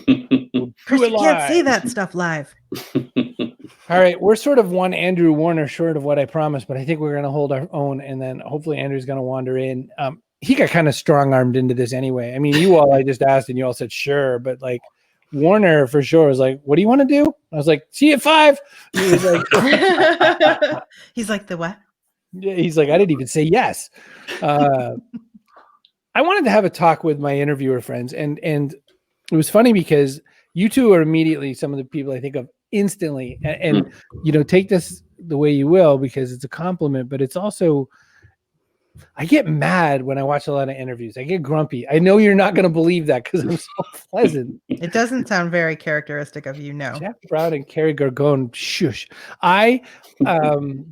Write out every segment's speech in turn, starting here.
Chris, you can't say that stuff live. All right, we're sort of one Andrew Warner short of what I promised, but I think we're going to hold our own, and then hopefully Andrew's going to wander in. He got kind of strong-armed into this anyway. I mean, you all, I just asked, and you all said sure, but like Warner for sure was like, "What do you want to do?" I was like, "See you at 5." He was like, he's like, "The what?" Yeah, he's like, "I didn't even say yes." I wanted to have a talk with my interviewer friends, and it was funny because you two are immediately some of the people I think of instantly, and you know, take this the way you will because it's a compliment, but it's also, I get mad when I watch a lot of interviews. I get grumpy. I know you're not going to believe that because I'm so pleasant. It doesn't sound very characteristic of you, no. Jeff Brown and Kerry Gorgone, shush. I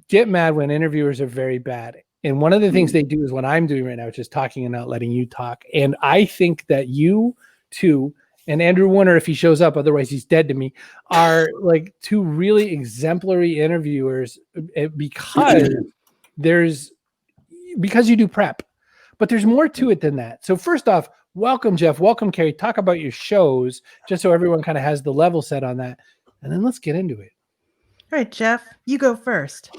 get mad when interviewers are very bad. And one of the things they do is what I'm doing right now, which is talking and not letting you talk. And I think that you two, and Andrew Warner, if he shows up, otherwise he's dead to me, are like two really exemplary interviewers because you do prep. But there's more to it than that. So first off, welcome, Jeff. Welcome, Kerry. Talk about your shows, just so everyone kind of has the level set on that. And then let's get into it. All right, Jeff, you go first.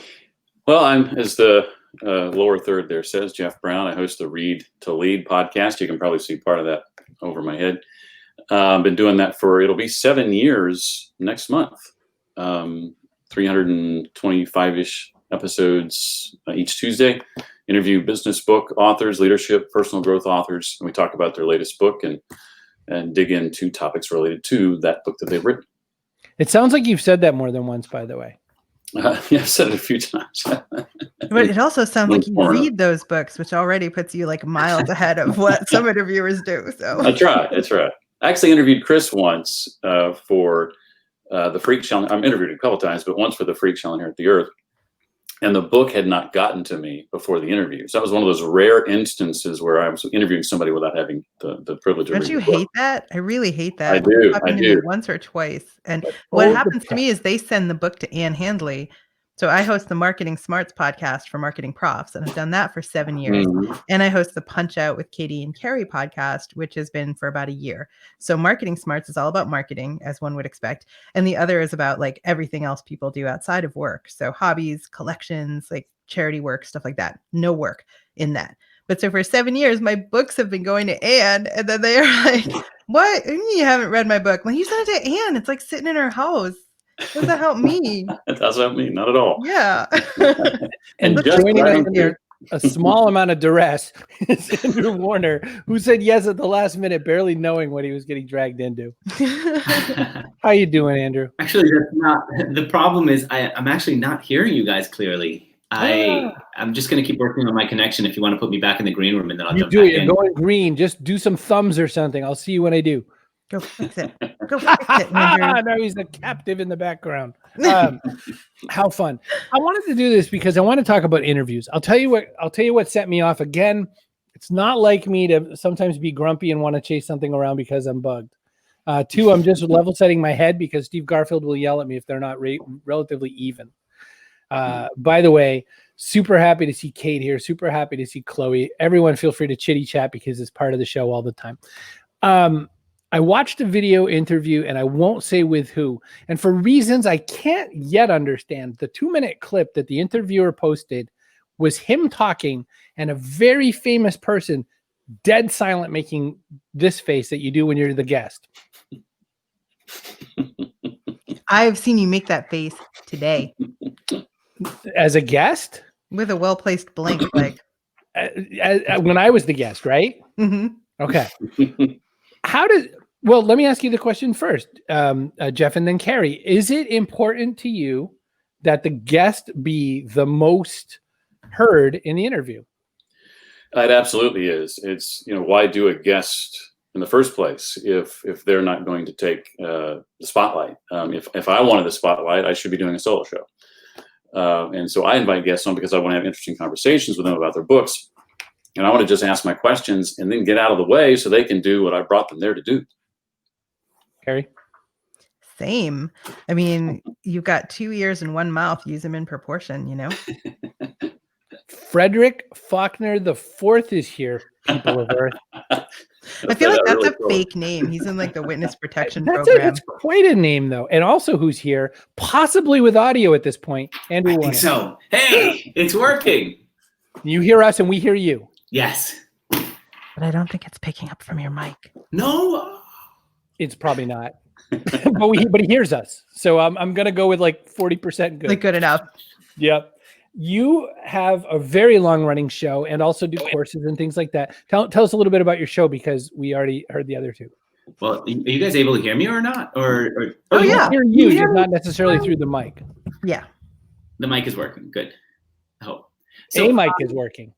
Well, I'm, as the lower third there says, Jeff Brown. I host the Read to Lead podcast. You can probably see part of that over my head. Been doing that for, it'll be 7 years next month. 325-ish episodes each Tuesday. Interview business book authors, leadership, personal growth authors, and we talk about their latest book and dig into topics related to that book that they've written. It sounds like you've said that more than once, by the way. Yeah, I've said it a few times. But it also sounds like you read those books, which already puts you like miles ahead of what some interviewers do. So That's right. I actually interviewed Chris once for the Freak Show. I'm interviewed a couple times, but once for the Freak Show here at the Earth. And the book had not gotten to me before the interview. So that was one of those rare instances where I was interviewing somebody without having the privilege of Don't reading you the book. hate that? I really hate that. I do. It happened to me once or twice. And what happens to me is they send the book to Ann Handley. So I host the Marketing Smarts podcast for marketing profs, and I've done that for 7 years. And I host the Punch Out with Katie and Kerry podcast, which has been for about a year. So Marketing Smarts is all about marketing, as one would expect. And the other is about like everything else people do outside of work. So hobbies, collections, like charity work, stuff like that. No work in that. But so for 7 years, my books have been going to Ann, and then they're like, "What? You haven't read my book?" Well, you sent it to Ann. It's like sitting in her house. What does that help me? It doesn't help me, not at all. Yeah. And joining us under a small amount of duress is Andrew Warner, who said yes at the last minute, barely knowing what he was getting dragged into. How you doing, Andrew? Actually, that's not the problem. Is I'm actually not hearing you guys clearly. I'm just going to keep working on my connection. If you want to put me back in the green room, and then I'll jump back in. You're going green. Just do some thumbs or something. I'll see you when I do. Go fix it. Go fix it, Andrew. No, he's the captive in the background. How fun. I wanted to do this because I want to talk about interviews. I'll tell you what set me off. Again, it's not like me to sometimes be grumpy and want to chase something around because I'm bugged. Two, I'm just level setting my head because Steve Garfield will yell at me if they're not relatively even. By the way, super happy to see Kate here. Super happy to see Chloe. Everyone feel free to chitty chat because it's part of the show all the time. I watched a video interview, and I won't say with who. And for reasons I can't yet understand, the 2-minute clip that the interviewer posted was him talking and a very famous person dead silent making this face that you do when you're the guest. I've seen you make that face today. As a guest? With a well-placed blank, like. When I was the guest, right? Mm-hmm. Okay. Well, let me ask you the question first, Jeff, and then Kerry. Is it important to you that the guest be the most heard in the interview? It absolutely is. It's, why do a guest in the first place if they're not going to take the spotlight? If I wanted the spotlight, I should be doing a solo show. And so I invite guests on because I want to have interesting conversations with them about their books. And I want to just ask my questions and then get out of the way so they can do what I brought them there to do. Kerry? Same. I mean, you've got 2 ears and 1 mouth. Use them in proportion, Frederick Faulkner the Fourth is here, people of Earth. I feel like that's a fake name. He's in like the witness protection program. That's quite a name though. And also who's here, possibly with audio at this point. Andrew I think so. Hey, it's working. You hear us and we hear you. Yes. But I don't think it's picking up from your mic. No. It's probably not. but he hears us. So I'm going to go with like 40% good. Like good enough. Yep. You have a very long running show and also do courses and things like that. Tell us a little bit about your show because we already heard the other two. Well, are you guys able to hear me or not? Or yeah, hear you, just not necessarily through the mic. Yeah. The mic is working. Good. I hope. So, a mic is working.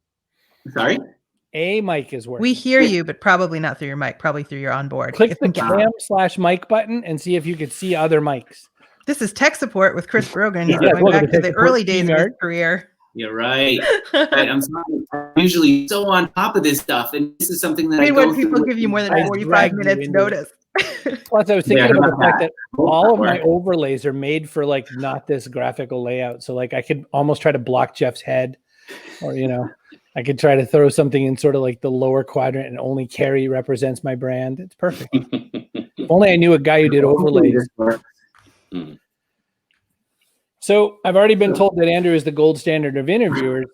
Sorry? A mic is working. We hear you, but probably not through your mic, probably through your onboard. Click the cam/mic button and see if you could see other mics. This is tech support with Chris Brogan. He's going back to the early days of his career. You're right. I'm sorry. I'm usually so on top of this stuff, and this is something that when people give you more than 45 minutes notice. Plus, I was thinking about the fact that all of my overlays are made for like not this graphical layout. So like I could almost try to block Jeff's head, or I could try to throw something in sort of like the lower quadrant, and only Kerry represents my brand. It's perfect. If only I knew a guy who did overlays. So I've already been told that Andrew is the gold standard of interviewers,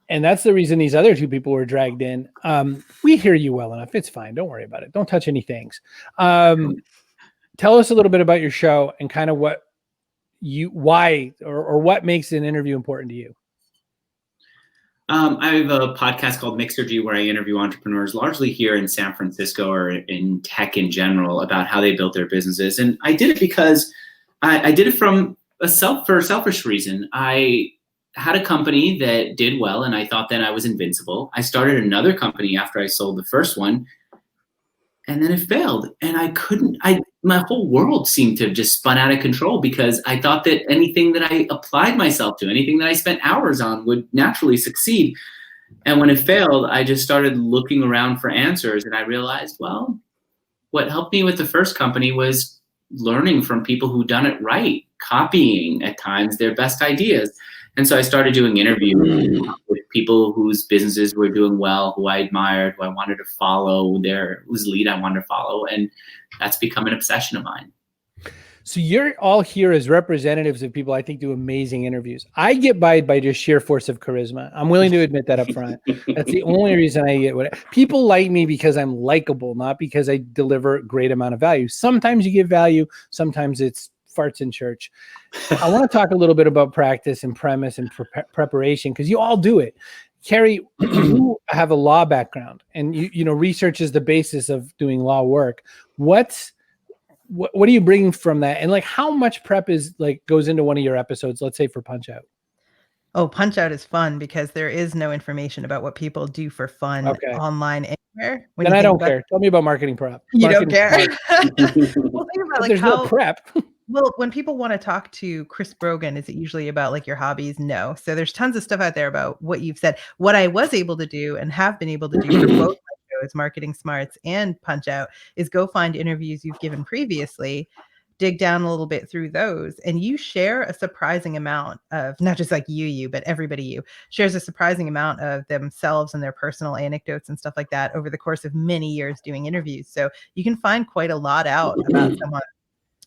and that's the reason these other two people were dragged in. We hear you well enough. It's fine. Don't worry about it. Don't touch any things. Tell us a little bit about your show and kind of what makes an interview important to you. I have a podcast called Mixergy where I interview entrepreneurs largely here in San Francisco or in tech in general about how they built their businesses. And I did it because I did it for a selfish reason. I had a company that did well and I thought that I was invincible. I started another company after I sold the first one and then it failed. And my whole world seemed to have just spun out of control because I thought that anything that I applied myself to, anything that I spent hours on would naturally succeed. And when it failed, I just started looking around for answers and I realized, well, what helped me with the first company was learning from people who done it right, copying at times their best ideas. And so I started doing interviews with people whose businesses were doing well, who I admired, who I wanted to follow, whose lead I wanted to follow. And that's become an obsession of mine. So you're all here as representatives of people I think do amazing interviews. I get by just sheer force of charisma. I'm willing to admit that up front. That's the only reason I get people like me, because I'm likable, not because I deliver a great amount of value. Sometimes you give value, sometimes it's farts in church. I want to talk a little bit about practice and premise and preparation, because you all do it. Kerry, you have a law background, and research is the basis of doing law work. What are you bringing from that? And like, how much prep goes into one of your episodes, let's say for Punch Out? Oh, Punch Out is fun because there is no information about what people do for fun online anywhere. And I don't care. Tell me about marketing prep. You don't care? Well, think about there's no prep. Well, when people want to talk to Chris Brogan, is it usually about like your hobbies? No. So there's tons of stuff out there about what you've said. What I was able to do and have been able to do for both my shows, Marketing Smarts and Punch Out, is go find interviews you've given previously, dig down a little bit through those, and you share a surprising amount of, not just like you, but everybody shares a surprising amount of themselves and their personal anecdotes and stuff like that over the course of many years doing interviews. So you can find quite a lot out about someone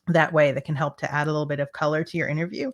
that way that can help to add a little bit of color to your interview,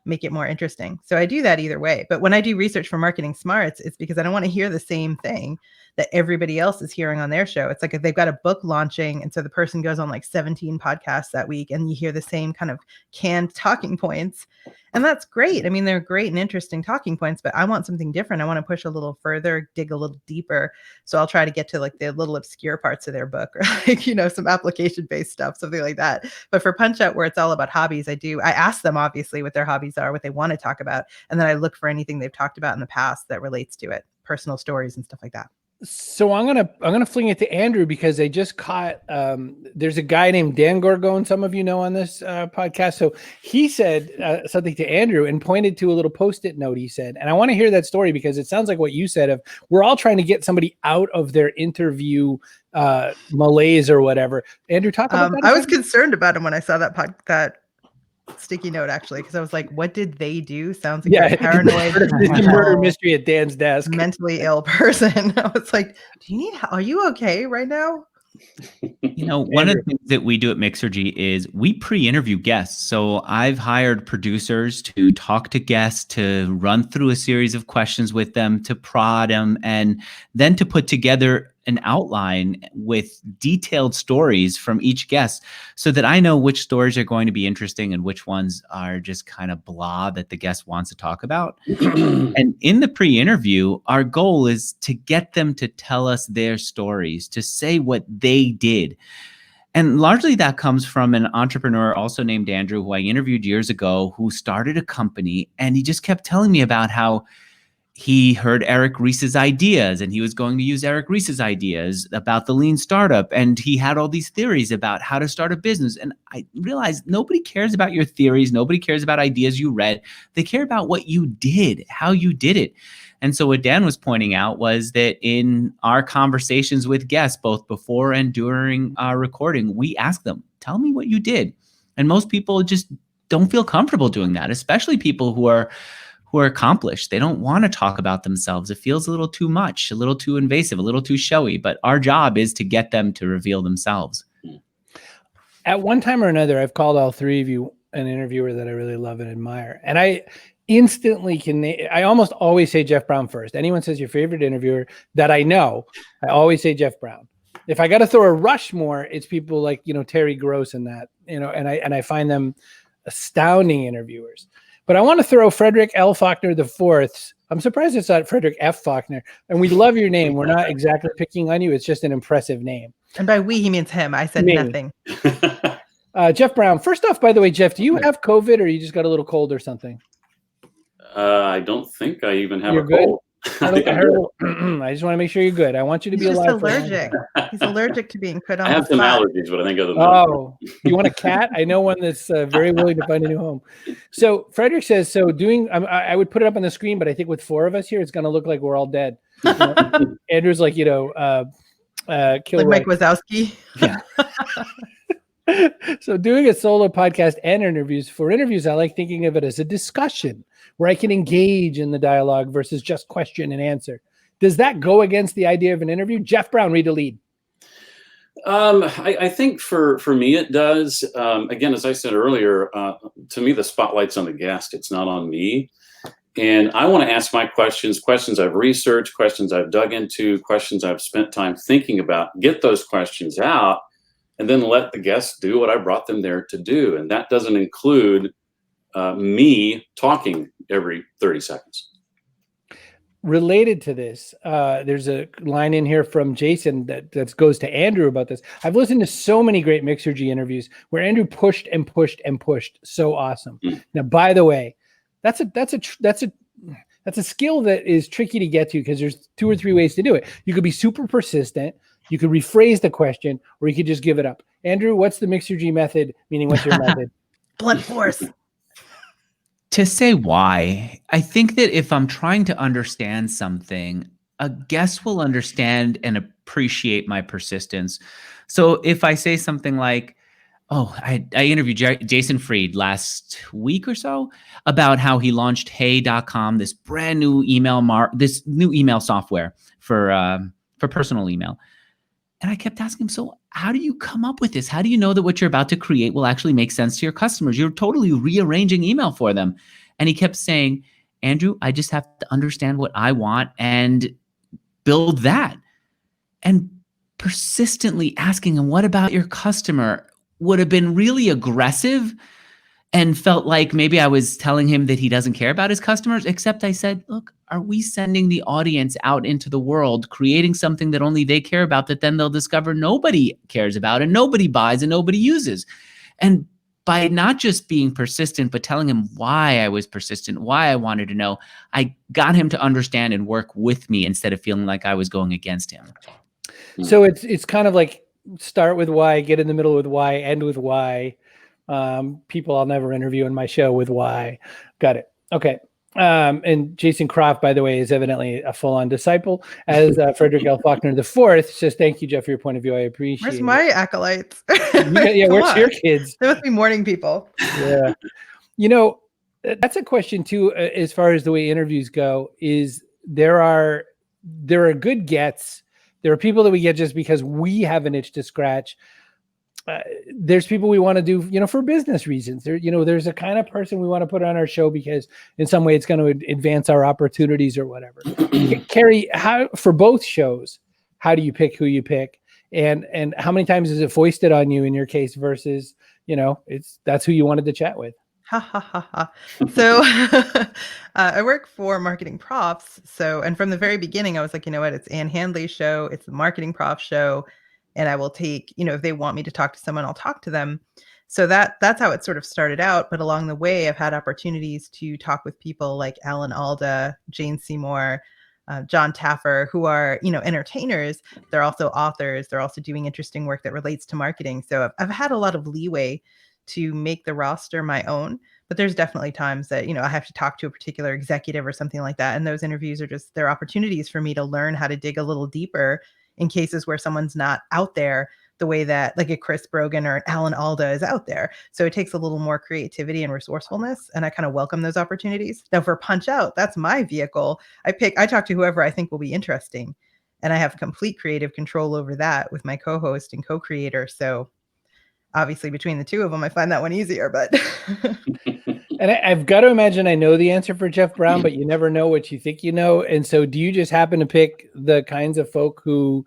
make it more interesting. So I do that either way. But when I do research for Marketing Smarts, it's because I don't want to hear the same thing that everybody else is hearing on their show. It's like if they've got a book launching, and so the person goes on like 17 podcasts that week, and you hear the same kind of canned talking points. And that's great. I mean, they're great and interesting talking points, but I want something different. I want to push a little further, dig a little deeper. So I'll try to get to like the little obscure parts of their book, or like, some application-based stuff, something like that. But for Punch Out, where it's all about hobbies, I ask them obviously what their hobbies are, what they want to talk about. And then I look for anything they've talked about in the past that relates to it, personal stories and stuff like that. So I'm gonna fling it to Andrew, because I just caught there's a guy named Dan Gorgone, some of you know, on this podcast. So he said something to Andrew and pointed to a little Post-it note he said, and I want to hear that story, because it sounds like what you said of we're all trying to get somebody out of their interview malaise or whatever. Andrew, talk about that. I was concerned about him when I saw that sticky note, actually, because I was like, what did they do? Sounds like a paranoid murder mystery at Dan's desk, mentally ill person. I was like, are you okay right now? You know, one of the things that we do at Mixergy is we pre-interview guests. So I've hired producers to talk to guests, to run through a series of questions with them, to prod them, and then to put together an outline with detailed stories from each guest so that I know which stories are going to be interesting and which ones are just kind of blah that the guest wants to talk about. And in the pre-interview, our goal is to get them to tell us their stories, to say what they did. And largely that comes from an entrepreneur also named Andrew, who I interviewed years ago, who started a company, and he just kept telling me about how he heard Eric Ries's ideas and he was going to use Eric Ries's ideas about the lean startup. And he had all these theories about how to start a business. And I realized nobody cares about your theories. Nobody cares about ideas you read. They care about what you did, how you did it. And so what Dan was pointing out was that in our conversations with guests, both before and during our recording, we ask them, tell me what you did. And most people just don't feel comfortable doing that, especially people who are accomplished. They don't want to talk about themselves. It feels a little too much, a little too invasive, a little too showy, but our job is to get them to reveal themselves. At one time or another, I've called all three of you an interviewer that I really love and admire. And I instantly I almost always say Jeff Brown first. Anyone says your favorite interviewer that I know, I always say Jeff Brown. If I got to throw a Rushmore, it's people like, Terry Gross and that, and I find them astounding interviewers. But I want to throw Frederick L. Faulkner IV. I'm surprised it's not Frederick F. Faulkner. And we love your name. We're not exactly picking on you. It's just an impressive name. And by we, he means him. I said nothing. Jeff Brown. First off, by the way, Jeff, do you have COVID or you just got a little cold or something? I don't think I even have You're a good? cold. I just want to make sure you're good. I want you to be alive. He's allergic. He's allergic to being put on. I have some allergies, but I think other than that. You want a cat? I know one that's very willing to find a new home. So Frederick says, I would put it up on the screen, but I think with four of us here, it's going to look like we're all dead. Andrew's like, kill like Mike Wazowski. Yeah. So doing a solo podcast and interviews, for interviews, I like thinking of it as a discussion where I can engage in the dialogue versus just question and answer. Does that go against the idea of an interview? Jeff Brown, read a lead. I think for me, it does. Again, as I said earlier, to me, the spotlight's on the guest. It's not on me. And I want to ask my questions I've researched, questions I've dug into, questions I've spent time thinking about, get those questions out, and then let the guests do what I brought them there to do. And that doesn't include me talking every 30 seconds. Related to this, there's a line in here from Jason that goes to Andrew about this. I've listened to so many great Mixergy interviews where Andrew pushed and pushed and pushed. So awesome. Now, by the way, that's a skill that is tricky to get to because there's 2 or 3 ways to do it. You could be super persistent. You could rephrase the question, or you could just give it up. Andrew, what's the Mixergy method? Meaning, what's your method? Blunt force. To say why, I think that if I'm trying to understand something, a guest will understand and appreciate my persistence. So if I say something like, I interviewed Jason Fried last week or so about how he launched Hey.com, this brand new this new email software for personal email. And I kept asking him, so how do you come up with this? How do you know that what you're about to create will actually make sense to your customers? You're totally rearranging email for them. And he kept saying, Andrew, I just have to understand what I want and build that. And persistently asking him, what about your customer, would have been really aggressive and felt like maybe I was telling him that he doesn't care about his customers, except I said, look, are we sending the audience out into the world, creating something that only they care about, that then they'll discover nobody cares about and nobody buys and nobody uses? And by not just being persistent, but telling him why I was persistent, why I wanted to know, I got him to understand and work with me instead of feeling like I was going against him. So it's kind of like start with why, get in the middle with why, end with why. People I'll never interview in my show with why. Got it. Okay. And Jason Croft, by the way, is evidently a full-on disciple, as Frederick L. Faulkner IV says, thank you, Jeff, for your point of view. I appreciate it. Where's my acolytes? Where's your kids? They must be morning people. Yeah. That's a question too, as far as the way interviews go, is there are good gets, There are people that we get just because we have an itch to scratch. There's people we want to do, for business reasons. There's a kind of person we want to put on our show because in some way it's going to advance our opportunities or whatever. Kerry, for both shows, how do you pick who you pick? And how many times is it foisted on you in your case versus, that's who you wanted to chat with? Ha ha ha ha. So I work for Marketing Profs. And from the very beginning, I was like, you know what? It's Ann Handley's show. It's the Marketing Prof show. And I will take, if they want me to talk to someone, I'll talk to them. So that's how it sort of started out. But along the way, I've had opportunities to talk with people like Alan Alda, Jane Seymour, John Taffer, who are, entertainers. They're also authors. They're also doing interesting work that relates to marketing. So I've had a lot of leeway to make the roster my own. But there's definitely times that, I have to talk to a particular executive or something like that. And those interviews are they're opportunities for me to learn how to dig a little deeper in cases where someone's not out there the way that like a Chris Brogan or an Alan Alda is out there. So it takes a little more creativity and resourcefulness. And I kind of welcome those opportunities. Now for Punch Out, that's my vehicle. I talk to whoever I think will be interesting. And I have complete creative control over that with my co-host and co-creator. So obviously between the two of them, I find that one easier, but. And I've got to imagine I know the answer for Jeff Brown, but you never know what you think you know. And so do you just happen to pick the kinds of folk who,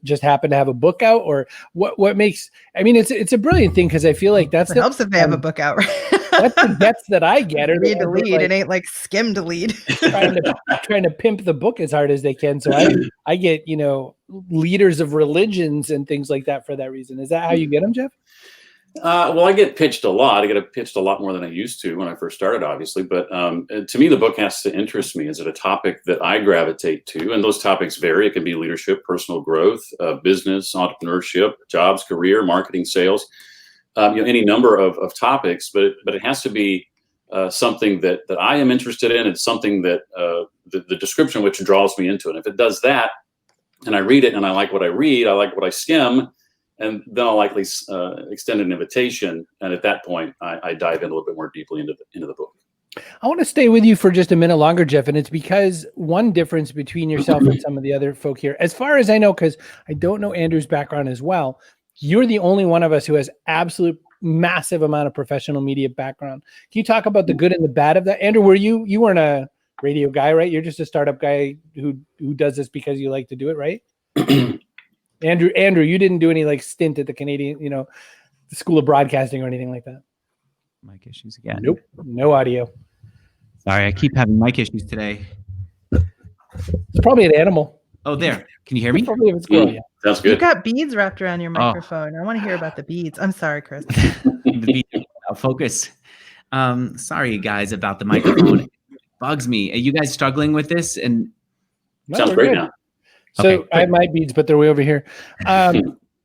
just happen to have a book out, or what makes, it's a brilliant thing. Cause I feel like that's it helps if they have a book out, right? That's the bets that I get. Or read to lead. Like, it ain't like skim to lead. trying to pimp the book as hard as they can. So I get, leaders of religions and things like that for that reason. Is that how you get them, Jeff? Well, I get pitched a lot. I get pitched a lot more than I used to when I first started, obviously. But to me, the book has to interest me. Is it a topic that I gravitate to? And those topics vary. It can be leadership, personal growth, business, entrepreneurship, jobs, career, marketing, sales, any number of topics. But it has to be something that I am interested in. It's something that the description which draws me into it. If it does that, and I read it and I like what I read, I like what I skim, and then I'll likely extend an invitation. And at that point, I dive in a little bit more deeply into the book. I want to stay with you for just a minute longer, Jeff. And it's because one difference between yourself and some of the other folk here, as far as I know, because I don't know Andrew's background as well, you're the only one of us who has absolute massive amount of professional media background. Can you talk about the good and the bad of that? Andrew, you weren't a radio guy, right? You're just a startup guy who does this because you like to do it, right? Andrew, you didn't do any like stint at the Canadian, the School of Broadcasting or anything like that. Mic issues again. Nope. No audio. Sorry, I keep having mic issues today. It's probably an animal. Oh, there. Can you hear me? It's probably a squirrel, yeah. That's good. You've got beads wrapped around your microphone. I want to hear about the beads. I'm sorry, Chris. The beads. I'll focus. Sorry, guys, about the microphone. It bugs me. Are you guys struggling with this? And sounds great now. So okay, I have my beads, but they're way over here.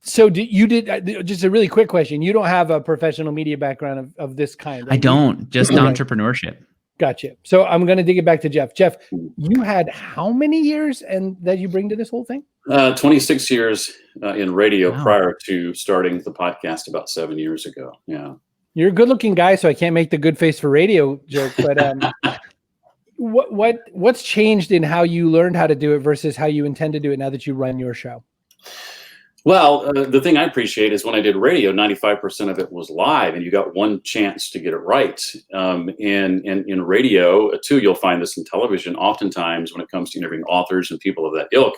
So just a really quick question. You don't have a professional media background of this kind, right? I don't, just entrepreneurship. Gotcha. So I'm going to dig it back to Jeff. Jeff, you had how many years and that you bring to this whole thing? 26 years in radio Wow. prior to starting the podcast about 7 years ago. Yeah. You're a good looking guy, so I can't make the good face for radio joke, but what's changed in how you learned how to do it versus how you intend to do it now that you run your show? Well, the thing I appreciate is when I did radio, 95% of it was live, and you got one chance to get it right. And in radio, too, you'll find this in television. Oftentimes, when it comes to interviewing authors and people of that ilk,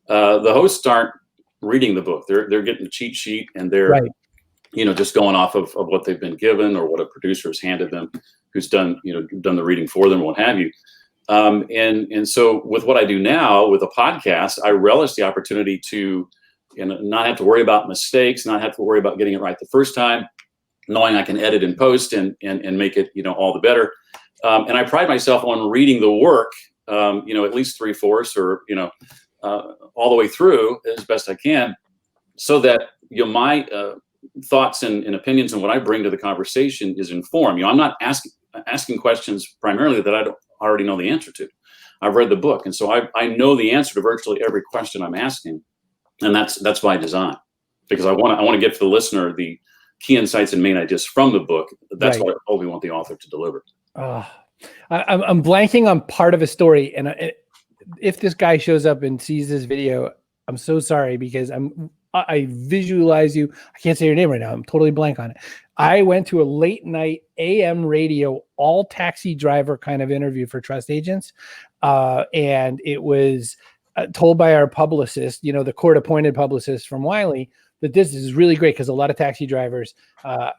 the hosts aren't reading the book. They're getting the cheat sheet, and they're Right. Just going off of what they've been given or what a producer has handed them, who's done the reading for them, what have you. And so with what I do now with a podcast, I relish the opportunity to not have to worry about mistakes, not have to worry about getting it right the first time, knowing I can edit and post and make it, all the better. And I pride myself on reading the work, at least 3/4 or, all the way through as best I can, so that, my thoughts and opinions and what I bring to the conversation is informed. I'm not asking questions primarily that I don't already know the answer to. I've read the book. And so I know the answer to virtually every question I'm asking. And that's by design, because I want to get to the listener the key insights and main ideas from the book. That's Right. what we want the author to deliver. I'm blanking on part of a story, and if this guy shows up and sees this video, I'm so sorry because I visualize you. I can't say your name right now. I'm totally blank on it. I went to a late night AM radio, all taxi driver kind of interview for trust agents. And it was told by our publicist, the court appointed publicist from Wiley, that this is really great because a lot of taxi drivers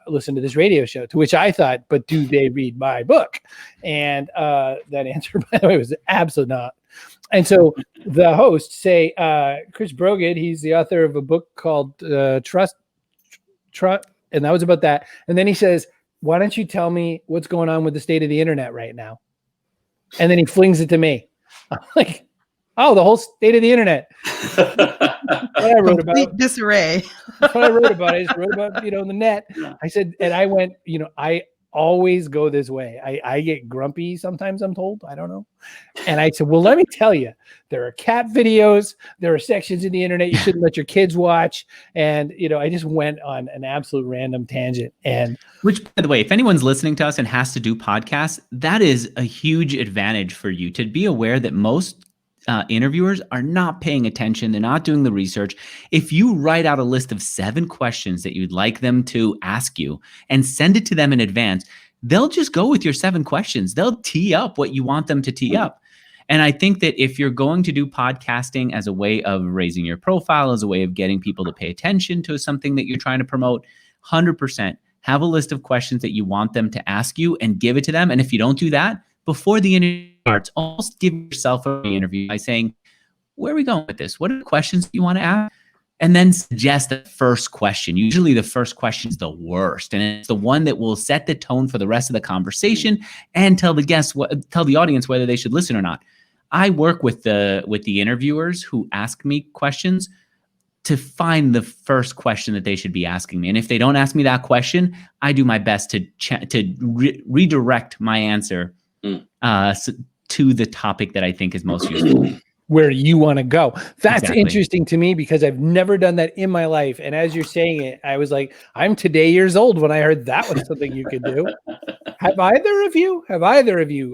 listen to this radio show, to which I thought, but do they read my book? And that answer, by the way, was absolutely not. And so the host say, Chris Brogan, he's the author of a book called Trust, and that was about that. And then he says, why don't you tell me what's going on with the state of the internet right now? And then he flings it to me. I'm like, oh, the whole state of the internet. What I wrote about. Complete disarray. That's what I wrote about. I just wrote about, the net. I said, and I went, I always go this way. I get grumpy sometimes, I'm told. I don't know. And I said, well, let me tell you, there are cat videos. There are sections in the internet you shouldn't let your kids watch. And, I just went on an absolute random tangent. And which, by the way, if anyone's listening to us and has to do podcasts, that is a huge advantage for you to be aware that most interviewers are not paying attention. They're not doing the research. If you write out a list of 7 questions that you'd like them to ask you and send it to them in advance, they'll just go with your 7 questions. They'll tee up what you want them to tee up. And I think that if you're going to do podcasting as a way of raising your profile, as a way of getting people to pay attention to something that you're trying to promote, 100% have a list of questions that you want them to ask you and give it to them. And if you don't do that, before the interview starts, almost give yourself an interview by saying, where are we going with this? What are the questions you want to ask? And then suggest the first question. Usually the first question is the worst. And it's the one that will set the tone for the rest of the conversation and tell the audience whether they should listen or not. I work with the interviewers who ask me questions to find the first question that they should be asking me. And if they don't ask me that question, I do my best to redirect my answer to the topic that I think is most useful. Where you want to go. That's Exactly. interesting to me because I've never done that in my life. And as you're saying it, I was like, I'm today years old when I heard that was something you could do. Have either of you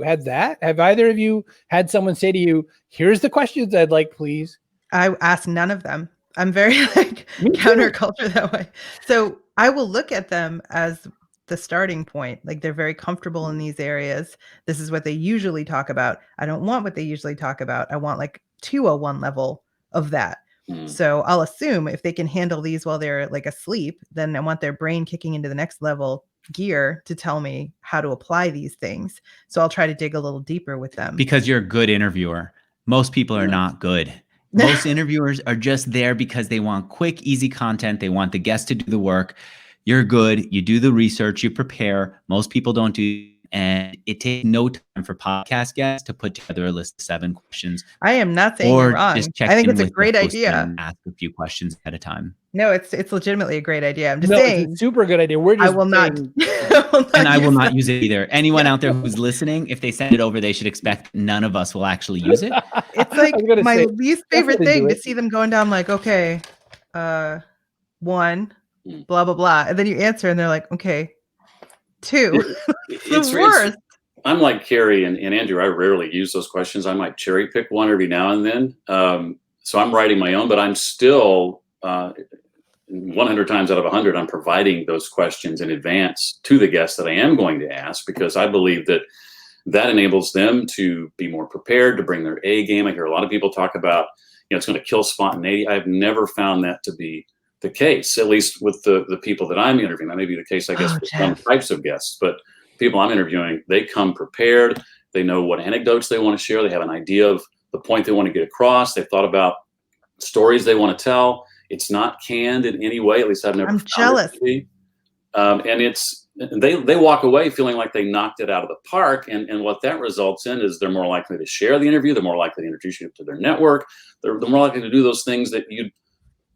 had that? Have either of you had someone say to you, here's the questions I'd like, please? I ask none of them. I'm very counterculture that way. So I will look at them as the starting point. Like they're very comfortable in these areas. This is what they usually talk about. I don't want what they usually talk about. I want like 201 level of that. So I'll assume if they can handle these while they're like asleep, then I want their brain kicking into the next level gear to tell me how to apply these things. So I'll try to dig a little deeper with them. Because you're a good interviewer. Most people are not good. Most interviewers are just there because they want quick, easy content. They want the guest to do the work. You're good. You do the research. You prepare. Most people don't do. And it takes no time for podcast guests to put together a list of 7 questions. I am not saying you're wrong. Just check I think in it's a with great the host idea. and ask a few questions at a time. No, it's legitimately a great idea. I'm just No, saying. it's a super good idea. We're just I will not. And I will not use it either. Anyone out there who's listening, if they send it over, they should expect none of us will actually use it. It's like my least favorite thing to see them going down like, okay, 1, blah, blah, blah. And then you answer and they're like, okay, 2. It's the worst. I'm like Kerry and Andrew. I rarely use those questions. I might cherry pick one every now and then. So I'm writing my own, but I'm still 100 times out of 100, I'm providing those questions in advance to the guests that I am going to ask, because I believe that enables them to be more prepared, to bring their A game. I hear a lot of people talk about, it's going to kill spontaneity. I've never found that to be the case, at least with the people that I'm interviewing. That may be the case, I guess, with some types of guests, but people I'm interviewing, they come prepared. They know what anecdotes they want to share. They have an idea of the point they want to get across. They've thought about stories they want to tell. It's not canned in any way. At least I've never. I'm jealous. And they walk away feeling like they knocked it out of the park. And what that results in is they're more likely to share the interview. They're more likely to introduce you to their network. They're more likely to do those things that you'd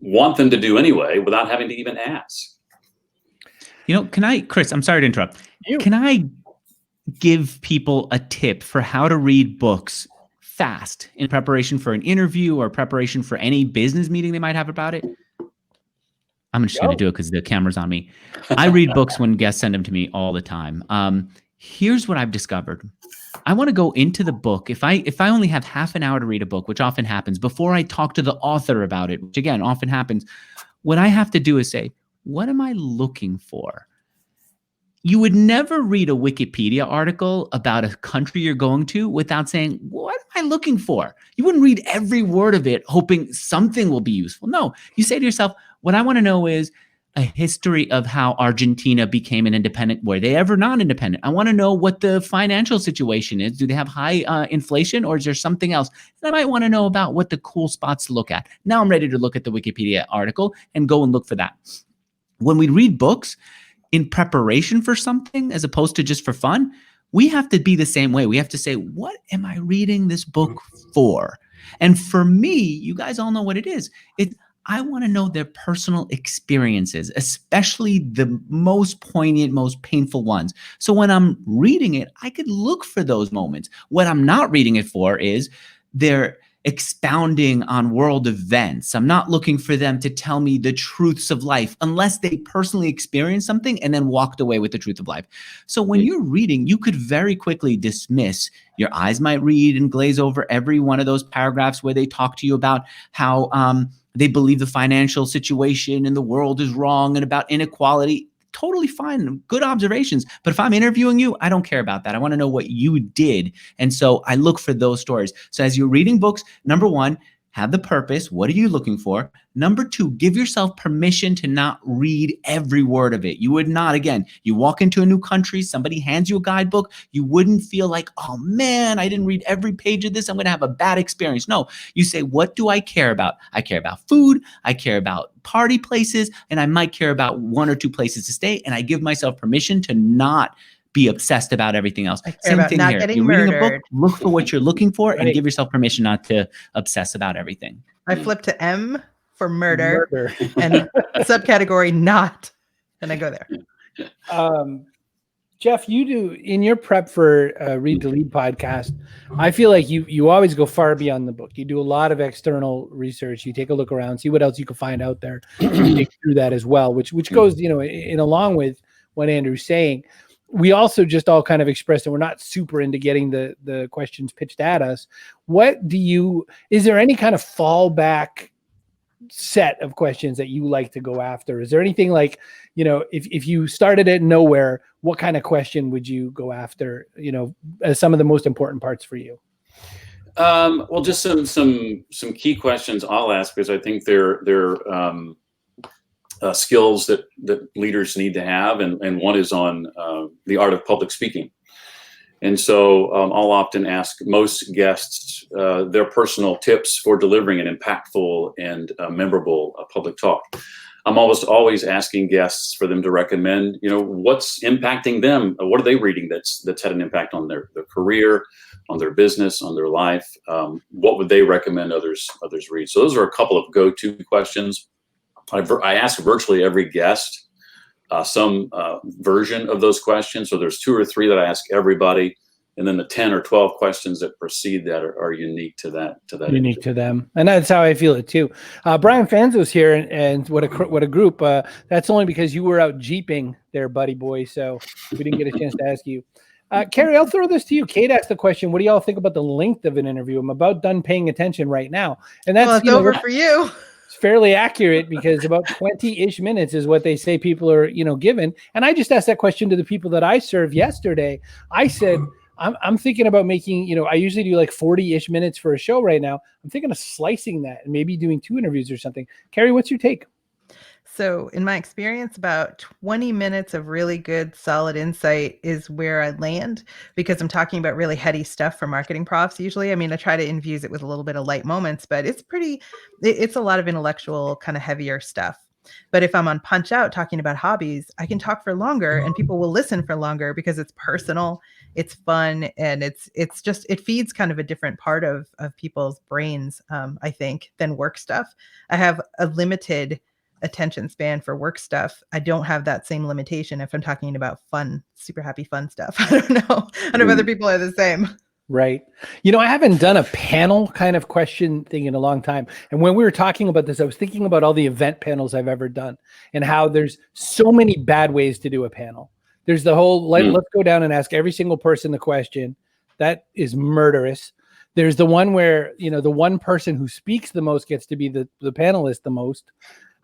want them to do anyway without having to even ask. Chris, I'm sorry to interrupt. Can I give people a tip for how to read books fast in preparation for an interview or preparation for any business meeting they might have about it? I'm just going to do it because the camera's on me. I read books when guests send them to me all the time. Here's what I've discovered. I want to go into the book. If I only have half an hour to read a book, which often happens, before I talk to the author about it, which again often happens, what I have to do is say, what am I looking for? You would never read a Wikipedia article about a country you're going to without saying, what am I looking for? You wouldn't read every word of it hoping something will be useful. No, you say to yourself, what I want to know is a history of how Argentina became an independent. Were they ever non-independent? I want to know what the financial situation is. Do they have high inflation, or is there something else? And I might want to know about what the cool spots to look at. Now I'm ready to look at the Wikipedia article and go and look for that. When we read books in preparation for something, as opposed to just for fun, we have to be the same way. We have to say, what am I reading this book for? And for me, you guys all know what it is. I want to know their personal experiences, especially the most poignant, most painful ones. So when I'm reading it, I could look for those moments. What I'm not reading it for is their expounding on world events. I'm not looking for them to tell me the truths of life unless they personally experienced something and then walked away with the truth of life. So when you're reading, you could very quickly dismiss. Your eyes might read and glaze over every one of those paragraphs where they talk to you about how they believe the financial situation in the world is wrong and about inequality. Totally fine. Good observations. But if I'm interviewing you, I don't care about that. I want to know what you did. And so I look for those stories. So as you're reading books, number one, have the purpose. What are you looking for? Number two, give yourself permission to not read every word of it. You would not, again, you walk into a new country, somebody hands you a guidebook, you wouldn't feel like, oh man, I didn't read every page of this, I'm going to have a bad experience. No, you say, what do I care about? I care about food, I care about party places, and I might care about one or two places to stay, and I give myself permission to not be obsessed about everything else. Same thing here. You're reading a book, look for what you're looking for, and give yourself permission not to obsess about everything. I flip to M for murder. And subcategory not, and I go there. Jeff, you do in your prep for Read to Lead podcast. I feel like you always go far beyond the book. You do a lot of external research. You take a look around, see what else you can find out there. You take through that as well, which goes, in along with what Andrew's saying. We also just all kind of expressed that we're not super into getting the questions pitched at us. Is there any kind of fallback set of questions that you like to go after? Is there anything like, if you started at nowhere, what kind of question would you go after, as some of the most important parts for you? Well, just some key questions I'll ask, because I think they're skills that leaders need to have, and one is on the art of public speaking. And so I'll often ask most guests their personal tips for delivering an impactful and memorable public talk. I'm almost always asking guests for them to recommend, what's impacting them. What are they reading that's had an impact on their career, on their business, on their life? What would they recommend others read? So those are a couple of go-to questions. I ask virtually every guest some version of those questions. So there's 2 or 3 that I ask everybody, and then the 10 or 12 questions that precede that are unique to that. Unique to them, and that's how I feel it too. Brian Fanzo's here, and what a group. That's only because you were out jeeping there, buddy boy. So we didn't get a chance to ask you. Kerry, I'll throw this to you. Kate asked the question, what do y'all think about the length of an interview? I'm about done paying attention right now, and that's it's over for you. Fairly accurate, because about 20-ish minutes is what they say people are, given. And I just asked that question to the people that I served yesterday. I said, I'm thinking about making, I usually do like 40-ish minutes for a show right now. I'm thinking of slicing that and maybe doing 2 interviews or something. Kerry, what's your take? So in my experience, about 20 minutes of really good, solid insight is where I land, because I'm talking about really heady stuff for marketing profs usually. I mean, I try to infuse it with a little bit of light moments, but it's a lot of intellectual, kind of heavier stuff. But if I'm on Punch Out talking about hobbies, I can talk for longer and people will listen for longer, because it's personal, it's fun, and it feeds kind of a different part of people's brains, I think, than work stuff. I have a limited attention span for work stuff. I don't have that same limitation if I'm talking about fun, super happy, fun stuff. I don't know. I don't know if other people are the same. Right. I haven't done a panel kind of question thing in a long time. And when we were talking about this, I was thinking about all the event panels I've ever done and how there's so many bad ways to do a panel. There's the whole, let's go down and ask every single person the question. That is murderous. There's the one where, the one person who speaks the most gets to be the panelist the most.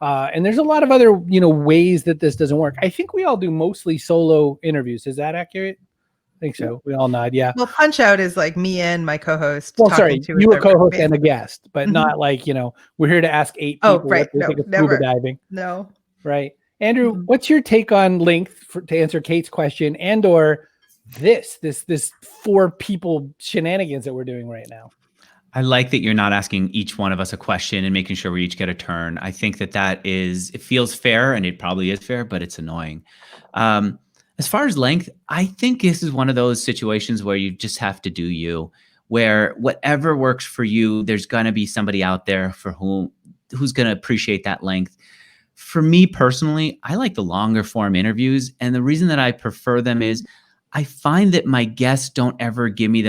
And there's a lot of other, ways that this doesn't work. I think we all do mostly solo interviews. Is that accurate? I think so. We all nod. Yeah. Well, Punch Out is like me and my co-host. Well, sorry, you a co-host and a guest, but not like, we're here to ask 8 people. Oh, right. No, never. Scuba diving. No. Right. Andrew, what's your take on length to answer Kate's question and or this 4 people shenanigans that we're doing right now? I like that you're not asking each one of us a question and making sure we each get a turn. I think it feels fair, and it probably is fair, but it's annoying. As far as length, I think this is one of those situations where you just have to do you, where whatever works for you, there's going to be somebody out there for who's going to appreciate that length. For me personally, I like the longer form interviews. And the reason that I prefer them is I find that my guests don't ever give me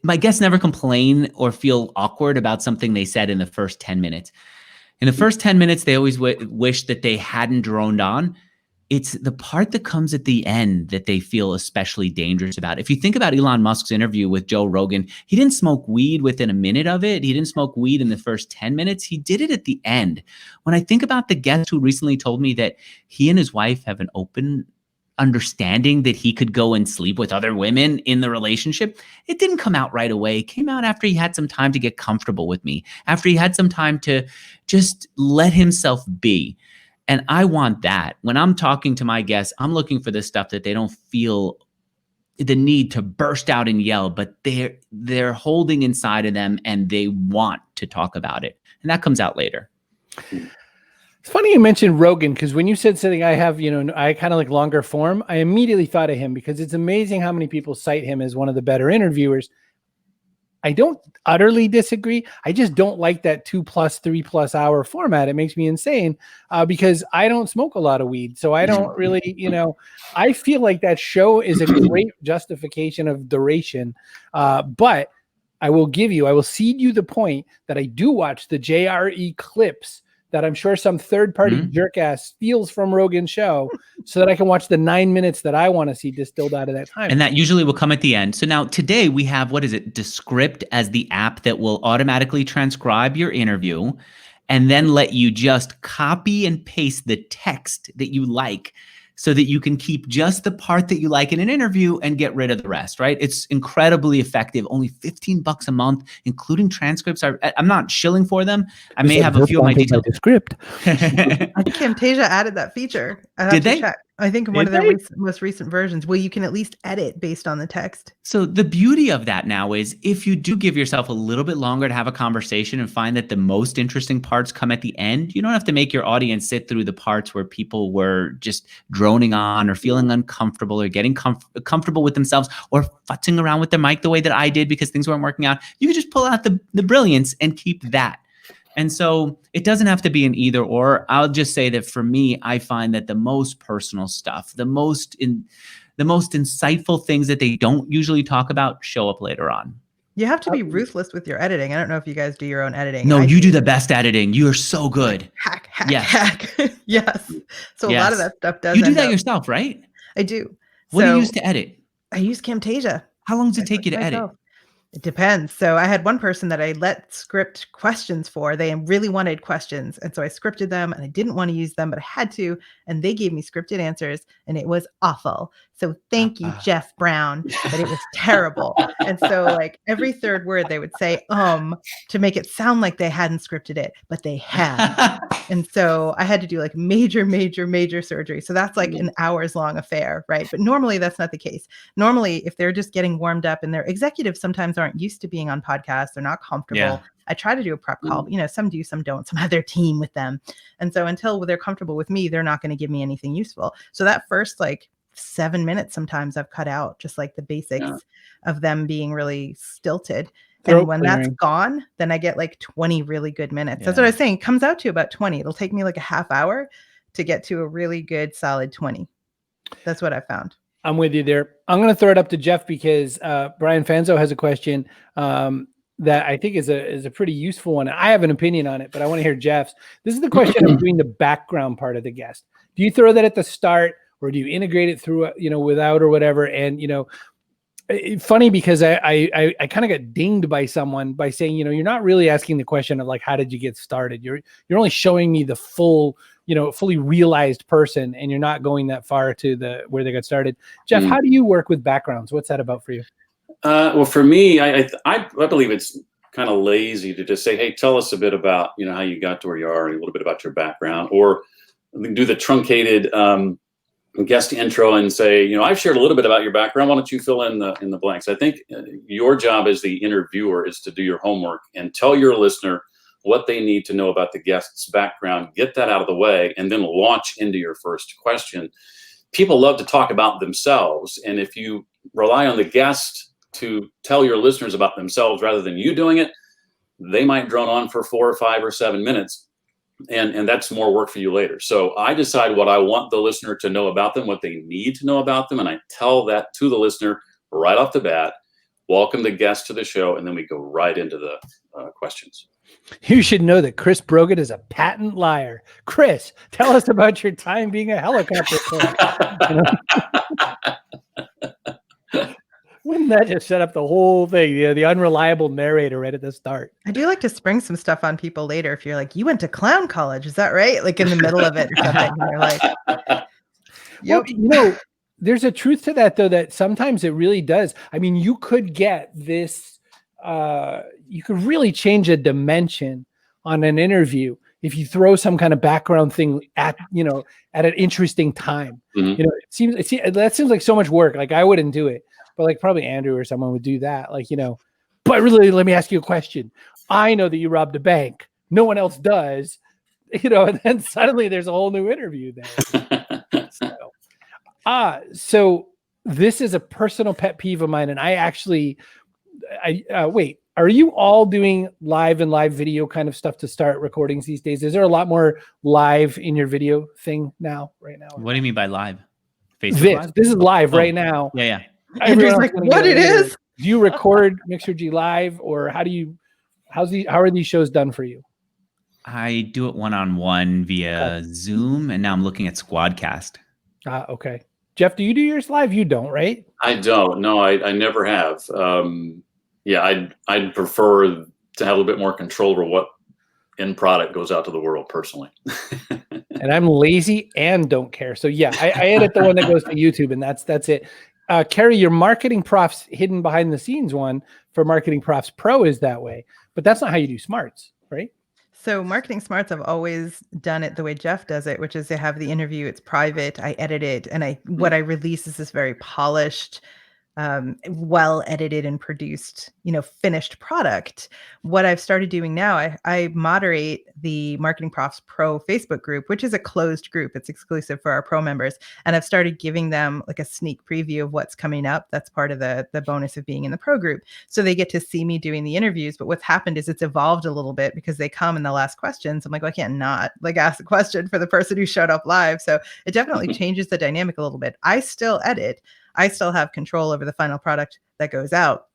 my guests never complain or feel awkward about something they said in the first 10 minutes. In the first 10 minutes, they always wish that they hadn't droned on. It's the part that comes at the end that they feel especially dangerous about. If you think about Elon Musk's interview with Joe Rogan, he didn't smoke weed within a minute of it. He didn't smoke weed in the first 10 minutes. He did it at the end. When I think about the guest who recently told me that he and his wife have an open understanding that he could go and sleep with other women in the relationship, it didn't come out right away. It came out after he had some time to get comfortable with me, after he had some time to just let himself be. And I want that. When I'm talking to my guests, I'm looking for the stuff that they don't feel the need to burst out and yell, but they're holding inside of them and they want to talk about it. And that comes out later. It's funny you mentioned Rogan, because when you said something I kind of like longer form, I immediately thought of him because it's amazing how many people cite him as one of the better interviewers. I don't utterly disagree. I just don't like that 2+, 3+ hour format. It makes me insane because I don't smoke a lot of weed. So I don't really, I feel like that show is a great justification of duration. But I will cede you the point that I do watch the JRE clips that I'm sure some third-party jerk ass steals from Rogan's show so that I can watch the 9 minutes that I want to see distilled out of that time. And that usually will come at the end. So now today we have, Descript as the app that will automatically transcribe your interview and then let you just copy and paste the text that you like so that you can keep just the part that you like in an interview and get rid of the rest, right? It's incredibly effective. Only $15 a month, including transcripts. I'm not shilling for them. I may have a few of my details. Script. I think Camtasia added that feature. Did they? Check. I think in one of their most recent versions, you can at least edit based on the text. So the beauty of that now is if you do give yourself a little bit longer to have a conversation and find that the most interesting parts come at the end, you don't have to make your audience sit through the parts where people were just droning on or feeling uncomfortable or getting comfortable with themselves or futzing around with their mic the way that I did because things weren't working out. You can just pull out the brilliance and keep that. And so it doesn't have to be an either or. I'll just say that for me, I find that the most personal stuff, the most insightful things that they don't usually talk about show up later on. You have to be ruthless with your editing. I don't know if you guys do your own editing. No, you do the best editing. You are so good. Hack. Yes. Yes. So a lot of that stuff does. You do that yourself, right? I do. What do you use to edit? I use Camtasia. How long does it take you to edit? It depends. So I had one person that I let script questions for. They really wanted questions. And so I scripted them and I didn't want to use them, but I had to. And they gave me scripted answers and it was awful. So thank you, Jeff Brown, but it was terrible. And so like every third word they would say, to make it sound like they hadn't scripted it, but they had. And so I had to do like major surgery. So that's like an hours long affair, right? But normally that's not the case. Normally, if they're just getting warmed up and their executives sometimes aren't used to being on podcasts, they're not comfortable. Yeah. I try to do a prep call. Some do, some don't. Some have their team with them. And so until they're comfortable with me, they're not going to give me anything useful. So that first like 7 minutes, sometimes I've cut out just like the basics of them being really stilted. And when that's gone, then I get like 20 really good minutes. Yeah. That's what I was saying. It comes out to about 20. It'll take me like a half hour to get to a really good solid 20. That's what I found. I'm with you there. I'm going to throw it up to Jeff because Brian Fanzo has a question that I think is a pretty useful one. I have an opinion on it, but I want to hear Jeff's. This is the question of doing the background part of the guest. Do you throw that at the start, or do you integrate it through, without or whatever? And, funny because I kind of got dinged by someone by saying, you're not really asking the question of like, how did you get started? You're only showing me the full, fully realized person, and you're not going that far to where they got started. Jeff, how do you work with backgrounds? What's that about for you? Well, for me, I believe it's kind of lazy to just say, hey, tell us a bit about, how you got to where you are, and a little bit about your background, or do the truncated guest intro and say, I've shared a little bit about your background. Why don't you fill in the blanks? I think your job as the interviewer is to do your homework and tell your listener what they need to know about the guest's background, get that out of the way, and then launch into your first question. People love to talk about themselves, and if you rely on the guest to tell your listeners about themselves rather than you doing it, they might drone on for 4 or 5 or 7 minutes, and that's more work for you later. So I decide what I want the listener to know about them, what they need to know about them, and I tell that to the listener right off the bat. Welcome the guest to the show, and then we go right into the questions. You should know that Chris Brogan is a patent liar. Chris, tell us about your time being a helicopter pilot. Wouldn't that just set up the whole thing? The unreliable narrator right at the start. I do like to spring some stuff on people later. If you're like, you went to clown college, is that right? Like in the middle of it or something. And you're like, yep. Well, there's a truth to that, though, that sometimes it really does. I mean, you could get this, you could really change a dimension on an interview if you throw some kind of background thing at an interesting time. Mm-hmm. That seems like so much work. Like I wouldn't do it. But like probably Andrew or someone would do that. Like, but really, let me ask you a question. I know that you robbed a bank. No one else does, and then suddenly there's a whole new interview there. So this is a personal pet peeve of mine. And wait, are you all doing live video kind of stuff to start recordings these days? Is there a lot more live in your video thing right now? What do you mean by live? Facebook Live? This is live right now. Yeah. Andrew's like, what it is? Do you record Mixergy live, or how are these shows done for you? I do it one-on-one via Zoom, and now I'm looking at Squadcast. Okay. Jeff, do you do yours live? You don't, right? I don't. No, I never have. I'd prefer to have a little bit more control over what end product goes out to the world personally. And I'm lazy and don't care. So yeah, I edit the one that goes to YouTube, and that's it. Kerry, your Marketing Profs hidden behind the scenes one for Marketing Profs Pro is that way, but that's not how you do Smarts, right? So Marketing Smarts, I've always done it the way Jeff does it, which is they have the interview, it's private, I edit it, and what I release is this very polished, well edited and produced, finished product. What I've started doing now, I moderate the Marketing Profs Pro Facebook group, which is a closed group. It's exclusive for our pro members. And I've started giving them like a sneak preview of what's coming up. That's part of the bonus of being in the pro group. So they get to see me doing the interviews. But what's happened is it's evolved a little bit because they come in the last questions. I'm like, well, I can't not like ask a question for the person who showed up live. So it definitely changes the dynamic a little bit. I still edit. I still have control over the final product that goes out,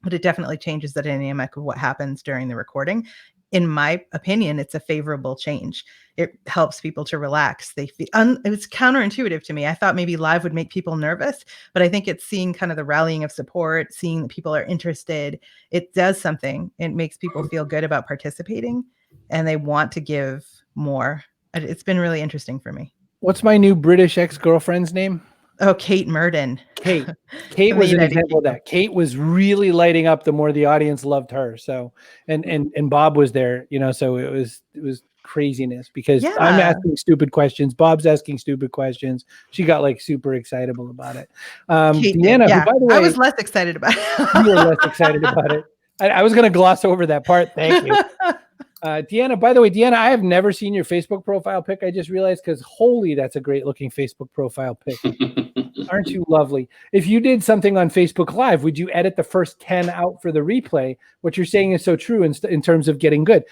but it definitely changes the dynamic of what happens during the recording. In my opinion, it's a favorable change. It helps people to relax. They feel it's counterintuitive to me. I thought maybe live would make people nervous, but I think it's seeing kind of the rallying of support, seeing that people are interested. It does something. It makes people feel good about participating, and they want to give more. It's been really interesting for me. What's my new British ex-girlfriend's name? Oh, Kate Murden. Kate was an example of that. Kate was really lighting up the more the audience loved her. So, and Bob was there, so it was craziness because I'm asking stupid questions. Bob's asking stupid questions. She got like super excitable about it. Deanna, who, by the way, I was less excited about it. You were less excited about it. I was going to gloss over that part. Thank you. Deanna, by the way, I have never seen your Facebook profile pic. I just realized because holy, that's a great looking Facebook profile pic. Aren't you lovely? If you did something on Facebook Live, would you edit the first 10 out for the replay? What you're saying is so true in terms of getting good.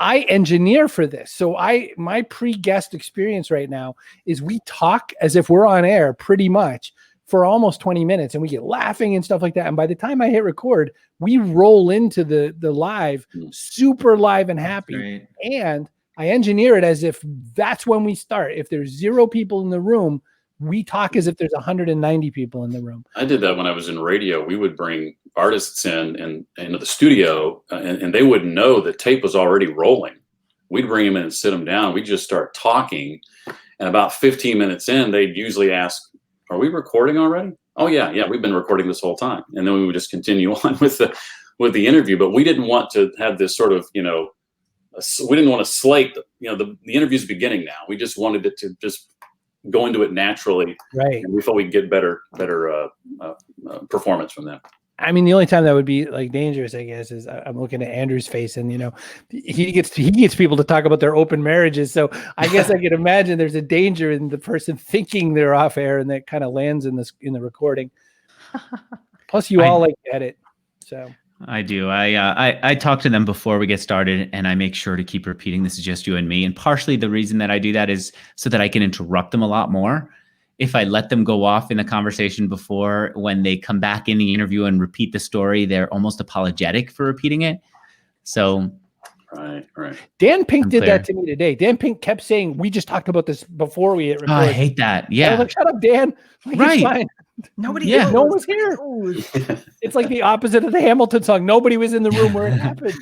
I engineer for this. So my pre-guest experience right now is we talk as if we're on air pretty much for almost 20 minutes and we get laughing and stuff like that. And by the time I hit record, we roll into the live, super live and happy. And I engineer it as if that's when we start. If there's 0 people in the room, we talk as if there's 190 people in the room. I did that when I was in radio. We would bring artists in and into the studio, and they wouldn't know the tape was already rolling. We'd bring them in and sit them down. We'd just start talking. And about 15 minutes in, they'd usually ask, "Are we recording already?" "Oh, yeah, we've been recording this whole time." And then we would just continue on with the interview. But we didn't want to have this sort of, we didn't want to slate, the interview's beginning now. We just wanted it to just go into it naturally. Right. And we thought we'd get better performance from that. I mean, the only time that would be like dangerous, I guess, is I'm looking at Andrew's face, and he gets people to talk about their open marriages. So I guess I can imagine there's a danger in the person thinking they're off air, and that kind of lands in the recording. Plus, you all like to edit, so. I do. I talk to them before we get started, and I make sure to keep repeating, "This is just you and me." And partially the reason that I do that is so that I can interrupt them a lot more. If I let them go off in the conversation before, when they come back in the interview and repeat the story, they're almost apologetic for repeating it. So, right. Dan Pink did that to me today. Dan Pink kept saying, "We just talked about this before we hit record." I hate that. Yeah. I was like, "Shut up, Dan." Like, right. It's fine. Nobody No one was here. It's like the opposite of the Hamilton song. Nobody was in the room where it happened.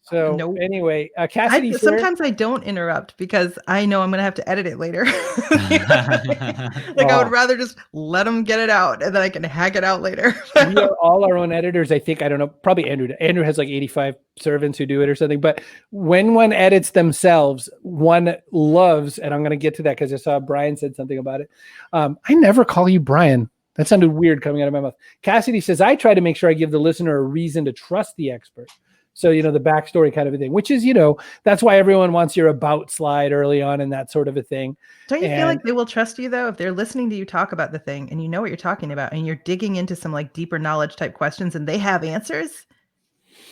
So anyway, Cassidy. Sometimes I don't interrupt because I know I'm going to have to edit it later. I would rather just let them get it out, and then I can hack it out later. We are all our own editors. I think, I don't know, probably Andrew. Andrew has like 85 servants who do it or something. But when one edits themselves, one loves, and I'm going to get to that because I saw Brian said something about it. I never call you Brian. That sounded weird coming out of my mouth. Cassidy says, "I try to make sure I give the listener a reason to trust the expert." So, the backstory kind of a thing, which is, that's why everyone wants your about slide early on and that sort of a thing. Don't you feel like they will trust you, though, if they're listening to you talk about the thing and you know what you're talking about and you're digging into some like deeper knowledge type questions and they have answers?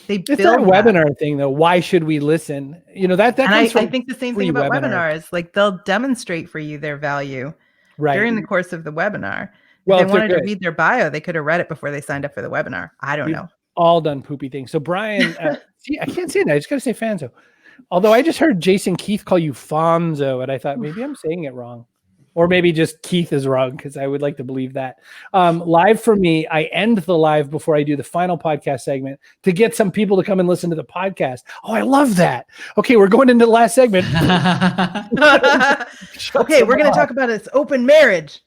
It's that webinar thing, though. Why should we listen? That I think the same thing about webinars. Like, they'll demonstrate for you their value during the course of the webinar. Well, if they wanted to read their bio, they could have read it before they signed up for the webinar. I don't know. All done poopy things. So Brian, see, I can't say that. I just got to say Fanzo. Although I just heard Jason Keith call you Fonzo, and I thought maybe I'm saying it wrong. Or maybe just Keith is wrong, because I would like to believe that. Live for me, I end the live before I do the final podcast segment to get some people to come and listen to the podcast. Oh, I love that. Okay, we're going into the last segment. Okay, we're going to talk about this open marriage.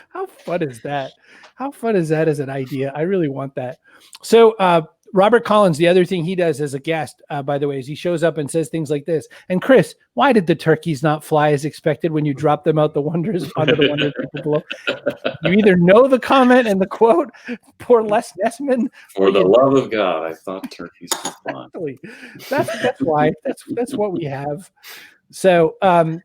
How fun is that? How fun is that as an idea? I really want that. So Robert Collins, the other thing he does as a guest, by the way, is he shows up and says things like this. "And Chris, why did the turkeys not fly as expected when you dropped them out the wonders onto the wonders people below?" You either know the comment and the quote, poor Les Nessman. For the love of God, I thought turkeys could fly. That's why. That's what we have. So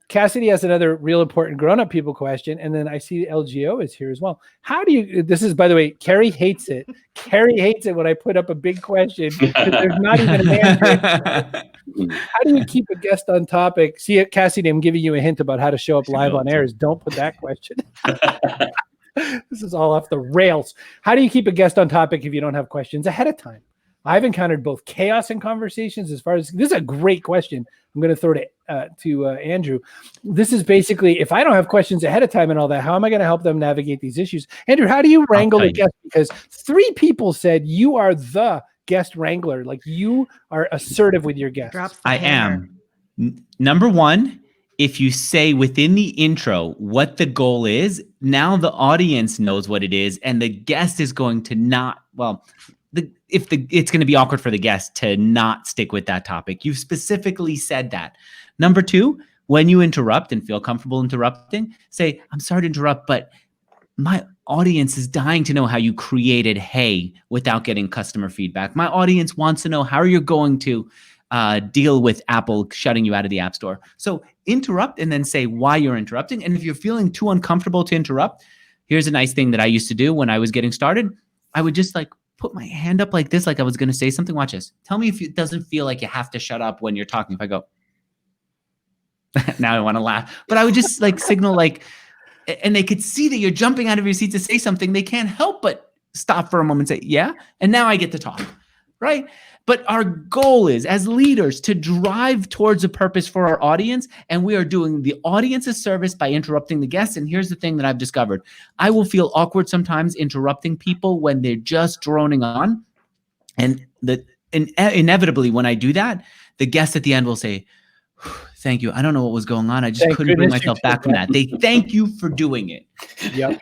Cassidy has another real important grown-up people question, and then I see LGO is here as well. How do you? This is, by the way, Kerry hates it. Kerry hates it when I put up a big question because there's not even an answer. How do you keep a guest on topic? See, Cassidy, I'm giving you a hint about how to show up live on air. Is don't put that question. This is all off the rails. How do you keep a guest on topic if you don't have questions ahead of time? I've encountered both chaos and conversations. As far as this is a great question. I'm going to throw it to Andrew. This is basically, if I don't have questions ahead of time and all that, how am I going to help them navigate these issues? Andrew, how do you wrangle the guest? Because 3 people said you are the guest wrangler. Like, you are assertive with your guests. I am. Number 1, if you say within the intro what the goal is, now the audience knows what it is, and the guest is going to not, it's going to be awkward for the guest to not stick with that topic. You've specifically said that. Number 2, when you interrupt and feel comfortable interrupting, say, "I'm sorry to interrupt, but my audience is dying to know how you created hay without getting customer feedback. My audience wants to know how you're going to deal with Apple shutting you out of the App Store." So interrupt and then say why you're interrupting. And if you're feeling too uncomfortable to interrupt, here's a nice thing that I used to do when I was getting started. I would just put my hand up like this, like I was going to say something. Watch this. Tell me if it doesn't feel like you have to shut up when you're talking. If I go, now I want to laugh, but I would just signal and they could see that you're jumping out of your seat to say something. They can't help but stop for a moment and say, "Yeah." And now I get to talk. right? But our goal is, as leaders, to drive towards a purpose for our audience, and we are doing the audience a service by interrupting the guests. And here's the thing that I've discovered. I will feel awkward sometimes interrupting people when they're just droning on. And inevitably, when I do that, the guests at the end will say, thank you. I don't know what was going on. I just couldn't bring myself back from that. They thank you for doing it. Yep.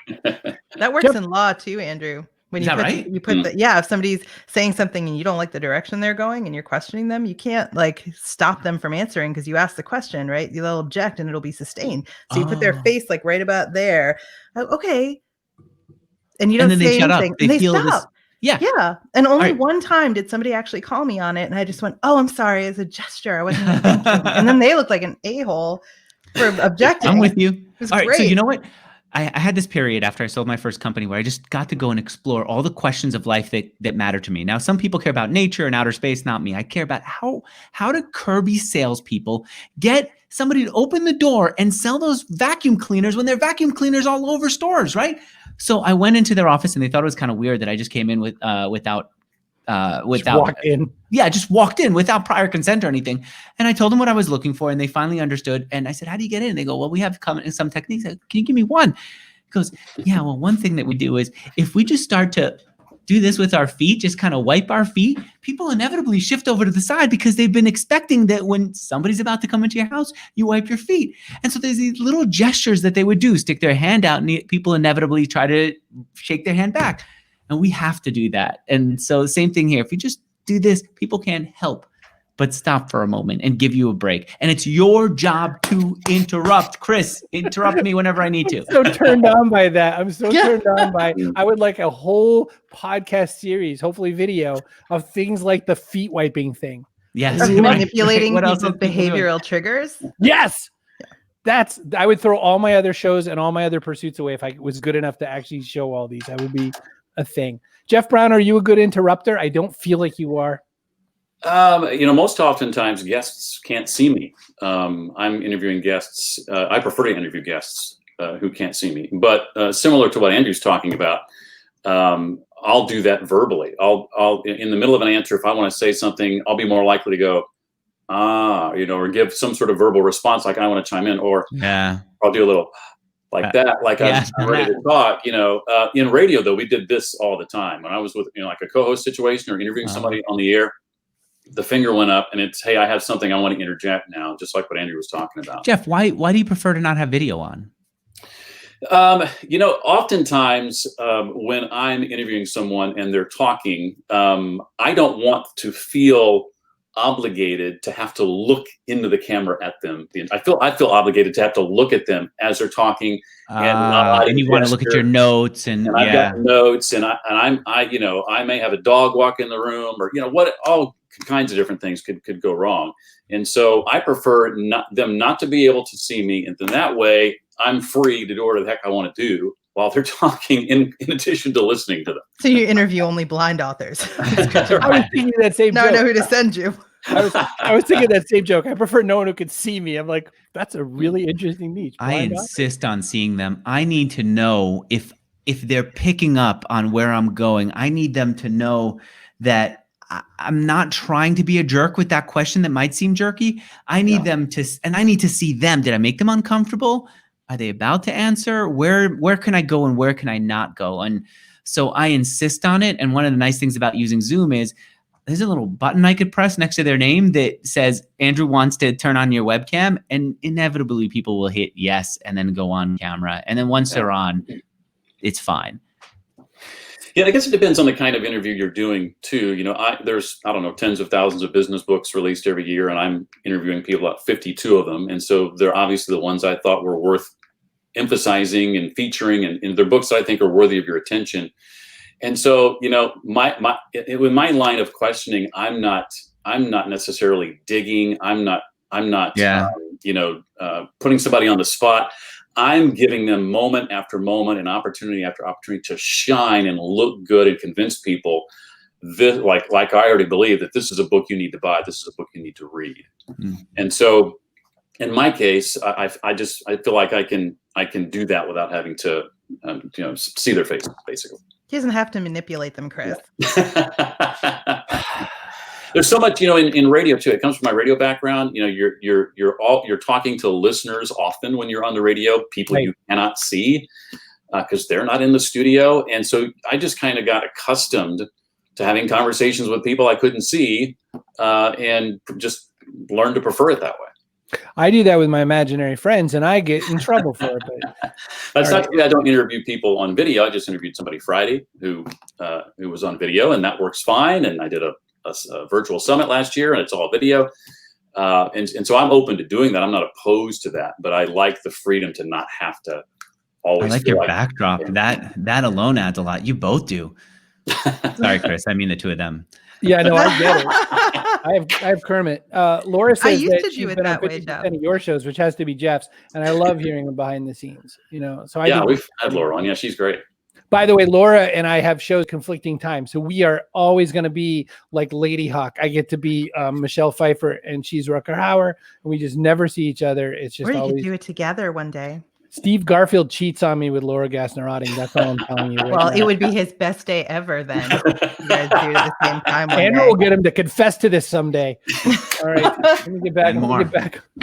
That works in law too, Andrew. When you put if somebody's saying something and you don't like the direction they're going and you're questioning them, you can't like stop them from answering because you asked the question, right? They'll object and it'll be sustained. So you put their face like right about there. Okay. And you don't say anything. And they stop. Yeah. And only one time did somebody actually call me on it. And I just went, oh, I'm sorry. It's a gesture. I wasn't even thinking. And then they look like an a-hole for objecting. I'm with you. It was all right. great. So you know what? I had this period after I sold my first company where I just got to go and explore all the questions of life that matter to me. Now, some people care about nature and outer space, not me. I care about how do Kirby salespeople get somebody to open the door and sell those vacuum cleaners when there are vacuum cleaners all over stores, right? So I went into their office and they thought it was kind of weird that I just came in without just walked in without prior consent or anything. And I told them what I was looking for and they finally understood. And I said, how do you get in? And they go, well, we have some techniques. I said, can you give me one? He goes, yeah, well, one thing that we do is if we just start to do this with our feet, just kind of wipe our feet, people inevitably shift over to the side because they've been expecting that when somebody's about to come into your house, you wipe your feet. And so there's these little gestures that they would do, stick their hand out, and people inevitably try to shake their hand back. And we have to do that. And so the same thing here. If you just do this, people can't help but stop for a moment and give you a break. And it's your job to interrupt. Chris, interrupt me whenever I need to. I'm so turned on by that. I'm so turned on by I would like a whole podcast series, hopefully video, of things like the feet wiping thing. Yes. Manipulating people's behavioral triggers. Yes. I would throw all my other shows and all my other pursuits away if I was good enough to actually show all these. That would be a thing. Jeff Brown, are you a good interrupter? I don't feel like you are. Most oftentimes guests can't see me. I'm interviewing guests. I prefer to interview guests who can't see me. But similar to what Andrew's talking about, I'll do that verbally. I'll in the middle of an answer, if I want to say something, I'll be more likely to go, or give some sort of verbal response, like I want to chime in, or I'll do a little like that, like I'm ready to talk. In radio, though, we did this all the time. When I was with like a co-host situation or interviewing somebody on the air, the finger went up and it's, hey, I have something I want to interject now, just like what Andrew was talking about. Jeff, why do you prefer to not have video on? Oftentimes when I'm interviewing someone and they're talking, I don't want to feel obligated to have to look into the camera at them. I feel obligated to have to look at them as they're talking, and you want to look at your notes, and I've got notes, and I may have a dog walk in the room, or all kinds of different things could go wrong. And so I prefer them not to be able to see me, and then that way I'm free to do whatever the heck I want to do while they're talking, in addition to listening to them. So you interview only blind authors. I was thinking that same joke. Now I know who to send you. I was thinking that same joke. I prefer no one who could see me. I'm like, that's a really interesting niche. I insist on seeing them. I need to know if they're picking up on where I'm going. I need them to know that I'm not trying to be a jerk with that question that might seem jerky. I need them to, and I need to see them. Did I make them uncomfortable? Are they about to answer? Where can I go and where can I not go? And so I insist on it. And one of the nice things about using Zoom is there's a little button I could press next to their name that says Andrew wants to turn on your webcam, and inevitably people will hit yes and then go on camera. And then once they're on, it's fine. Yeah, I guess it depends on the kind of interview you're doing too. There's, I don't know, tens of thousands of business books released every year, and I'm interviewing people, about 52 of them. And so they're obviously the ones I thought were worth emphasizing and featuring, and they're books that I think are worthy of your attention. And so, with my line of questioning, I'm not necessarily digging. I'm not putting somebody on the spot. I'm giving them moment after moment and opportunity after opportunity to shine and look good and convince people that, like I already believe, that this is a book you need to buy. This is a book you need to read. Mm-hmm. And so, in my case, I feel like I can do that without having to see their faces, basically. He doesn't have to manipulate them, Chris. There's so much, in radio too. It comes from my radio background. You're talking to listeners often when you're on the radio, people Right. you cannot see because they're not in the studio. And so I just kind of got accustomed to having conversations with people I couldn't see and just learned to prefer it that way. I do that with my imaginary friends, and I get in trouble for it. But That's not. I don't interview people on video. I just interviewed somebody Friday who was on video, and that works fine. And I did a virtual summit last year, and it's all video. And so I'm open to doing that. I'm not opposed to that, but I like the freedom to not have to always. I like your backdrop. That alone adds a lot. You both do. Sorry, Chris. I mean the two of them. yeah, no, I get it. I have Kermit. Laura says used that to do she's it been on that way, 50% Jeff. of your shows, which has to be Jeff's, and I love hearing them behind the scenes. So We've had Laura on. Yeah, she's great. By the way, Laura and I have shows conflicting times, so we are always going to be like Lady Hawk. I get to be Michelle Pfeiffer, and she's Rutger Hauer, and we just never see each other. It's just Or you always could do it together one day. Steve Garfield cheats on me with Laura Gassner-Otting. That's all I'm telling you. Right Well, now. it would be his best day ever then. You guys do it at the same time. one Andrew day. will get him to confess to this someday. All right, let me get back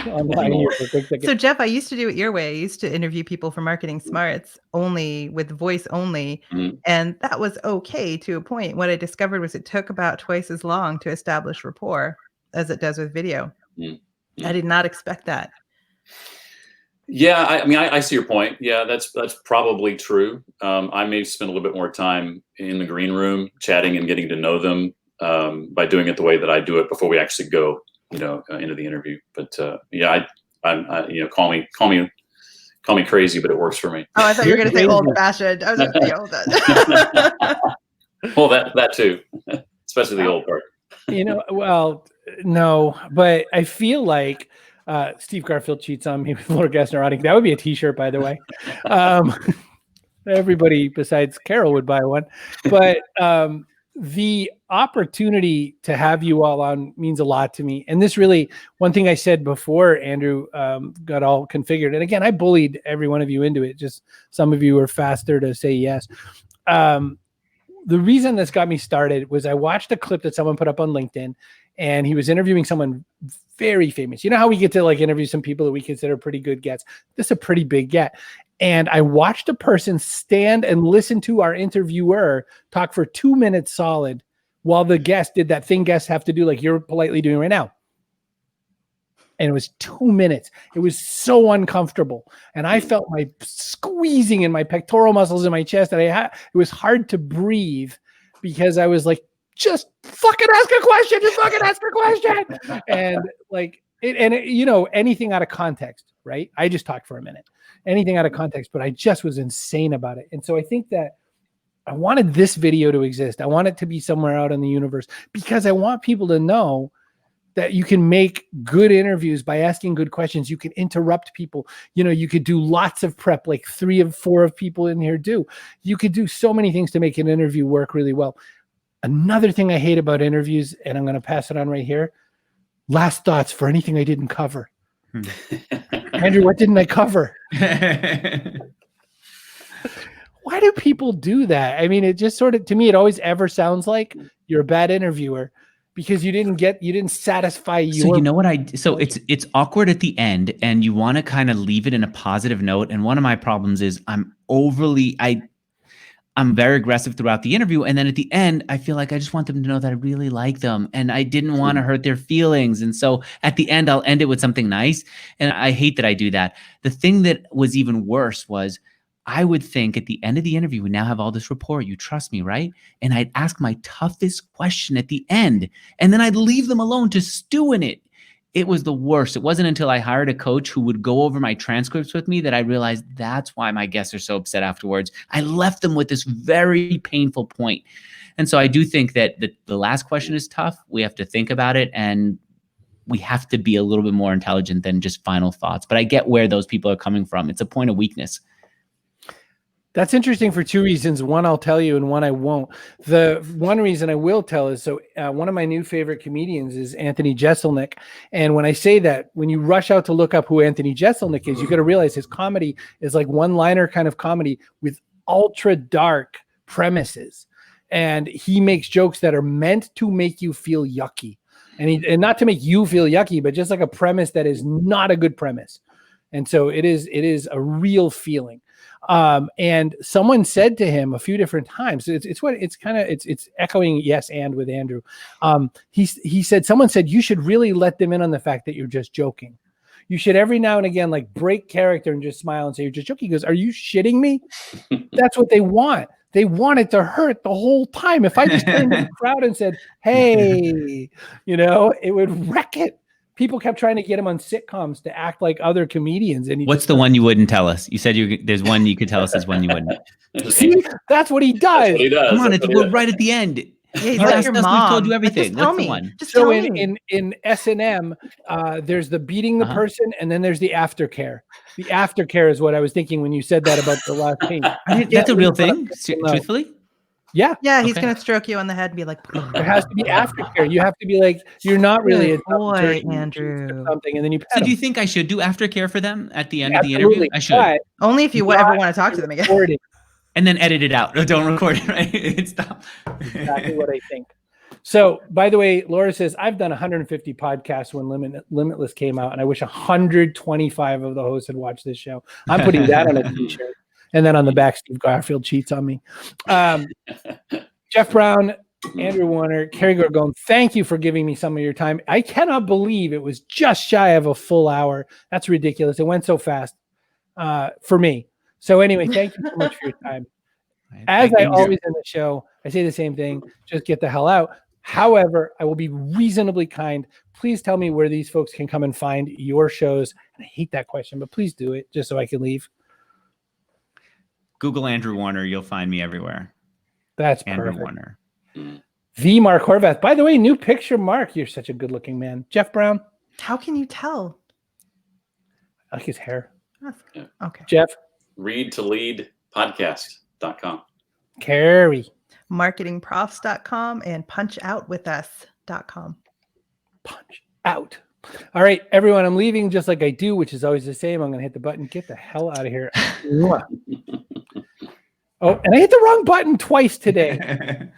online here for a quick second. So Jeff, I used to do it your way. I used to interview people for Marketing Smarts only with voice only. Mhm. And that was okay to a point. What I discovered was it took about twice as long to establish rapport as it does with video. Mhm. I did not expect that. Yeah, I see your point. Yeah, that's probably true. I may spend a little bit more time in the green room chatting and getting to know them by doing it the way that I do it before we actually go, into the interview. But call me crazy, but it works for me. Oh, I thought you were going to say old-fashioned. I was going to say old. Well, that too, especially the old part. Well, no, but I feel like Steve Garfield cheats on me with Laura Gassner-Otting. That would be a T-shirt, by the way. Everybody besides Carol would buy one. But the opportunity to have you all on means a lot to me. And this really, one thing I said before Andrew got all configured. And again, I bullied every one of you into it. Just some of you were faster to say yes. The reason this got me started was I watched a clip that someone put up on LinkedIn, and he was interviewing someone very famous. You know how we get to interview some people that we consider pretty good gets? This is a pretty big get. And I watched a person stand and listen to our interviewer talk for 2 minutes solid while the guest did that thing guests have to do like you're politely doing right now. And it was 2 minutes. It was so uncomfortable. And I felt my squeezing in my pectoral muscles in my chest. And it was hard to breathe because I was like, just fucking ask a question. Just fucking ask a question. And anything out of context, right? I just talked for a minute. Anything out of context, but I just was insane about it. And so I think that I wanted this video to exist. I want it to be somewhere out in the universe because I want people to know that you can make good interviews by asking good questions. You can interrupt people. You could do lots of prep, like 3 of 4 of people in here do. You could do so many things to make an interview work really well. Another thing I hate about interviews, and I'm going to pass it on right here. Last thoughts for anything I didn't cover. Andrew, what didn't I cover? Why do people do that? I mean, it just sort of, to me, it always ever sounds like you're a bad interviewer because you didn't satisfy your. So you know what it's awkward at the end, and you want to kind of leave it in a positive note. And one of my problems is I'm very aggressive throughout the interview. And then at the end, I feel like I just want them to know that I really like them and I didn't want to hurt their feelings. And so at the end, I'll end it with something nice. And I hate that I do that. The thing that was even worse was I would think at the end of the interview, we now have all this rapport. You trust me, right? And I'd ask my toughest question at the end, and then I'd leave them alone to stew in it. It was the worst. It wasn't until I hired a coach who would go over my transcripts with me that I realized that's why my guests are so upset afterwards. I left them with this very painful point. And so I do think that the last question is tough. We have to think about it, and we have to be a little bit more intelligent than just final thoughts. But I get where those people are coming from. It's a point of weakness. That's interesting for 2 reasons. One I'll tell you and one I won't. The one reason I will tell is one of my new favorite comedians is Anthony Jeselnik. And when I say that, when you rush out to look up who Anthony Jeselnik is, you got to realize his comedy is like one-liner kind of comedy with ultra dark premises. and he makes jokes that are meant to make you feel yucky, and not to make you feel yucky, but just like a premise that is not a good premise. And so it is a real feeling. And someone said to him a few different times, it's echoing yes and with Andrew. He said, someone said, you should really let them in on the fact that you're just joking. You should every now and again like break character and just smile and say you're just joking. He goes, are you shitting me? That's what they want. They want it to hurt the whole time. If I just turned to the crowd and said, hey, it would wreck it. People kept trying to get him on sitcoms to act like other comedians. And what's the one you wouldn't tell us? You said there's one you could tell us. There's one you wouldn't. See, that's what he does. That's what he does. Come on, we're right at the end. Yeah, he's like your mom. We told you everything. Just tell What's me. the one? Just so tell me. in S&M, there's the beating the person, and then there's the aftercare. The aftercare is what I was thinking when you said that about the last thing. That's a real thing, truthfully? Yeah. Yeah, he's going to stroke you on the head and be like, there has to be aftercare. You have to be like, you're not really a boy, Andrew. Or something, and then you So do you think I should do aftercare for them at the end of the Absolutely. interview? I should. only if you ever want to talk to them again. And then edit it out. Don't record it, right? Stop. Exactly what I think. So, by the way, Laura says, I've done 150 podcasts when Limitless came out, and I wish 125 of the hosts had watched this show. I'm putting that on a t-shirt. And then on the back, Steve Garfield cheats on me. Jeff Brown, Andrew Warner, Kerry Gorgone, thank you for giving me some of your time. I cannot believe it was just shy of a full hour. That's ridiculous. It went so fast for me. So anyway, thank you so much for your time. As I always in the show, I say the same thing, just get the hell out. However, I will be reasonably kind. Please tell me where these folks can come and find your shows. And I hate that question, but please do it just so I can leave. Google Andrew Warner. You'll find me everywhere. That's Andrew perfect. Warner. The Mark Horvath. By the way, new picture, Mark. You're such a good looking man. Jeff Brown. How can you tell? I like his hair. Okay. Jeff. readtoleadpodcast.com. Kerry. Marketingprofs.com and punchoutwithus.com. Punch out. All right, everyone, I'm leaving just like I do, which is always the same. I'm going to hit the button. Get the hell out of here. Oh, and I hit the wrong button twice today.